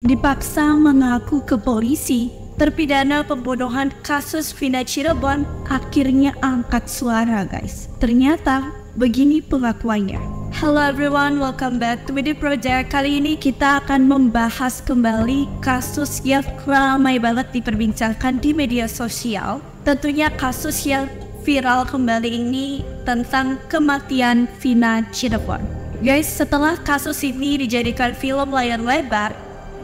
dipaksa mengaku ke polisi. Terpidana pembunuhan kasus Vina Cirebon akhirnya angkat suara, guys. Ternyata begini pengakuannya. Hello everyone, welcome back to Midi Project. Kali ini kita akan membahas kembali kasus yang ramai banget diperbincangkan di media sosial. Tentunya kasus yang viral kembali ini tentang kematian Vina Cirebon. Guys, setelah kasus ini dijadikan film layar lebar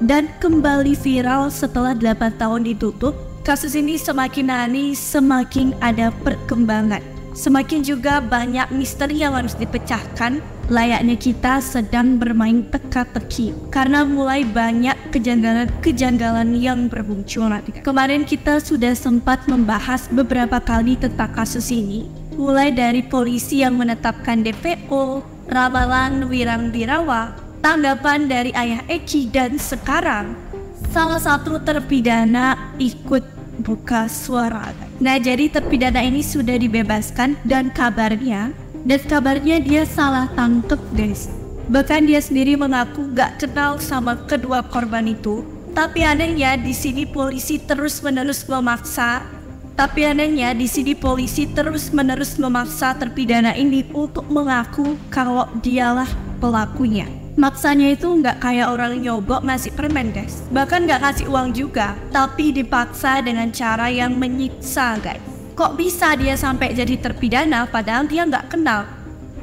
dan kembali viral setelah 8 tahun ditutup, kasus ini semakin hari semakin ada perkembangan. Semakin juga banyak misteri yang harus dipecahkan, layaknya kita sedang bermain teka-teki. Karena mulai banyak kejanggalan yang bermunculan. Kemarin kita sudah sempat membahas beberapa kali tentang kasus ini. Mulai dari polisi yang menetapkan DPO, ramalan Wirang-Birawa, tanggapan dari ayah Eki, dan sekarang salah satu terpidana ikut buka suara. Nah, jadi terpidana ini sudah dibebaskan dan kabarnya dia salah tangkep, guys. Bahkan dia sendiri mengaku gak kenal sama kedua korban itu. Tapi anehnya di sini polisi terus-menerus memaksa terpidana ini untuk mengaku kalau dialah pelakunya. Maksanya itu nggak kayak orang nyogok ngasih permen, guys. Bahkan nggak kasih uang juga, tapi dipaksa dengan cara yang menyiksa, guys. Kok bisa dia sampai jadi terpidana padahal dia nggak kenal?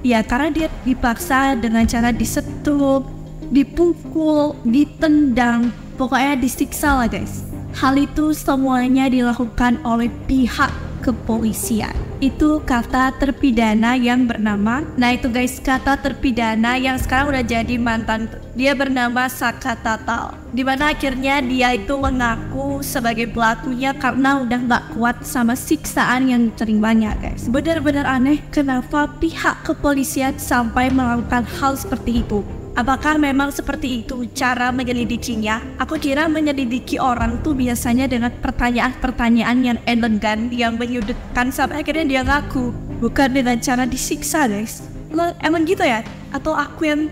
Ya karena dia dipaksa dengan cara disetup, dipukul, ditendang, pokoknya disiksa lah, guys. Hal itu semuanya dilakukan oleh pihak kepolisian. Itu kata terpidana yang bernama, nah itu guys, kata terpidana yang sekarang udah jadi mantan, dia bernama Saka Tatal. Dimana akhirnya dia itu mengaku sebagai pelakunya karena udah gak kuat sama siksaan yang terimanya, guys. Benar-benar aneh kenapa pihak kepolisian sampai melakukan hal seperti itu. Apakah memang seperti itu cara menyelidikinya? Aku kira menyelidiki orang tuh biasanya dengan pertanyaan-pertanyaan yang elegan, yang menyudutkan sampai akhirnya dia ngaku, bukan dengan cara disiksa, guys. Lo emang gitu ya? Atau aku yang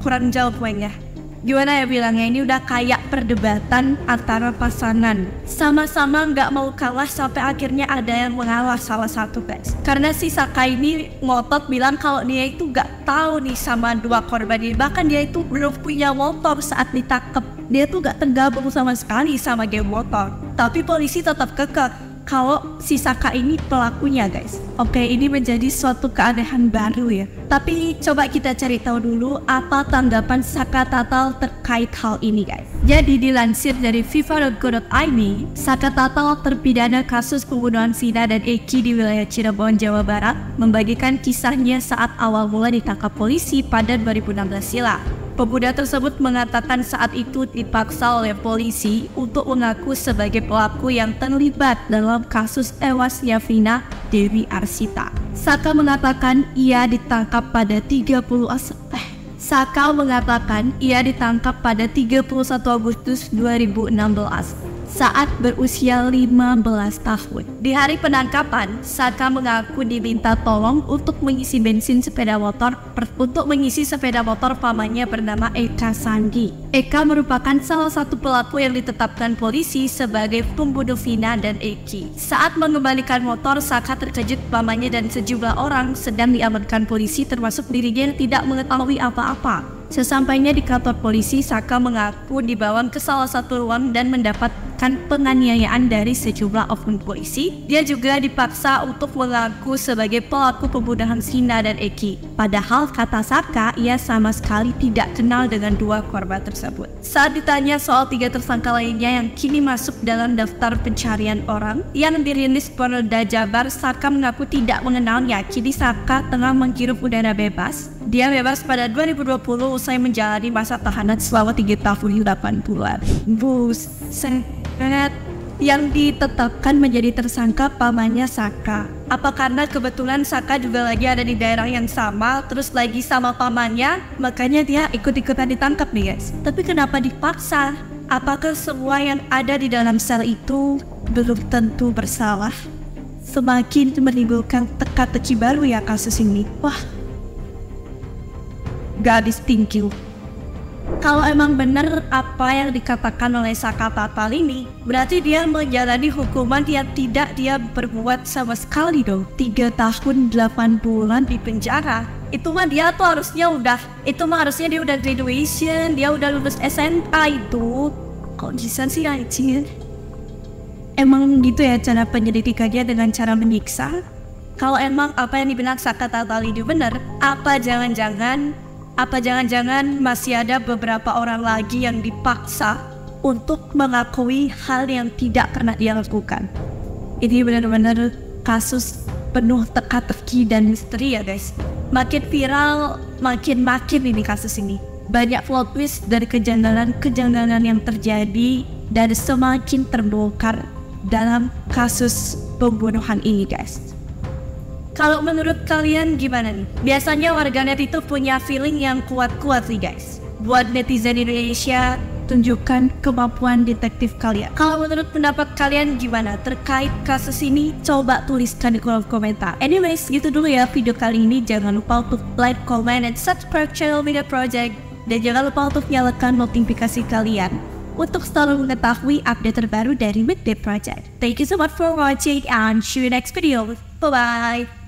kurang jawab poinnya? Gimana ya bilangnya, ini udah kayak perdebatan antara pasangan. Sama-sama nggak mau kalah sampai akhirnya ada yang mengalah salah satu, guys. Karena si Saka ini ngotot bilang kalau dia itu nggak tahu nih sama dua korban ini. Bahkan dia itu belum punya motor saat ditangkap. Dia tuh nggak tergabung sama sekali sama geng motor. Tapi polisi tetap kekeh kalau si Saka ini pelakunya, guys. Oke, ini menjadi suatu keanehan baru ya. Tapi coba kita cari tahu dulu apa tanggapan Saka Tatal terkait hal ini, guys. Jadi dilansir dari viva.go.id, Saka Tatal terpidana kasus pembunuhan Vina dan Eki di wilayah Cirebon, Jawa Barat, membagikan kisahnya saat awal mula ditangkap polisi pada 2016 silam. Pemuda tersebut mengatakan saat itu dipaksa oleh polisi untuk mengaku sebagai pelaku yang terlibat dalam kasus tewasnya Vina Dewi Arsita. Saka mengatakan ia ditangkap pada 31 Agustus 2016 saat berusia 15 tahun. Di hari penangkapan, Saka mengaku diminta tolong untuk mengisi sepeda motor pamannya bernama Eka Sandi. Eka merupakan salah satu pelaku yang ditetapkan polisi sebagai pembunuh Vina dan Eki. Saat mengembalikan motor, Saka terkejut pamannya dan sejumlah orang sedang diamankan polisi, termasuk dirinya yang tidak mengetahui apa-apa. Sesampainya di kantor polisi, Saka mengaku dibawa ke salah satu ruang dan mendapatkan penganiayaan dari sejumlah oknum polisi. Dia juga dipaksa untuk mengaku sebagai pelaku pembunuhan Vina dan Eki. Padahal kata Saka, ia sama sekali tidak kenal dengan dua korban tersebut. Saat ditanya soal 3 tersangka lainnya yang kini masuk dalam daftar pencarian orang yang dirilis Polda Jabar, Saka mengaku tidak mengenalnya. Kini Saka tengah menghirup udara bebas. Dia bebas pada 2020 usai menjalani masa tahanan selama 3 tahun 8 bulan. Buset. Yang ditetapkan menjadi tersangka pamannya Saka. Apa karena kebetulan Saka juga lagi ada di daerah yang sama, terus lagi sama pamannya, makanya dia ikut-ikutan ditangkap nih, guys. Tapi kenapa dipaksa? Apakah semua yang ada di dalam sel itu belum tentu bersalah? Semakin menimbulkan teka-teki baru ya kasus ini. Wah, gak habis thinking. Kalau emang benar apa yang dikatakan oleh Saka Tatal ini, berarti dia menjalani hukuman yang tidak dia perbuat sama sekali dong. 3 tahun 8 bulan di penjara. Itu mah dia tuh harusnya harusnya dia udah graduation, dia udah lulus SMA itu. Kok bisa sih anjir? Emang gitu ya cara penyelidikannya, dengan cara menyiksa? Kalau emang apa yang dibilang Saka Tatal ini benar, apa jangan-jangan masih ada beberapa orang lagi yang dipaksa untuk mengakui hal yang tidak pernah dia lakukan. Ini benar-benar kasus penuh teka-teki dan misteri ya guys. Makin viral, makin ini kasus ini. Banyak plot twist dari kejanggalan yang terjadi dan semakin terbongkar dalam kasus pembunuhan ini guys. Kalau menurut kalian gimana nih? Biasanya warganet itu punya feeling yang kuat-kuat nih guys. Buat netizen Indonesia, tunjukkan kemampuan detektif kalian. Kalau menurut pendapat kalian gimana terkait kasus ini? Coba tuliskan di kolom komentar. Anyways, gitu dulu ya video kali ini. Jangan lupa untuk like, comment, dan subscribe channel Media Project. Dan jangan lupa untuk nyalakan notifikasi kalian untuk selalu mengetahui update terbaru dari Media Project. Thank you so much for watching and see you next video. Bye-bye.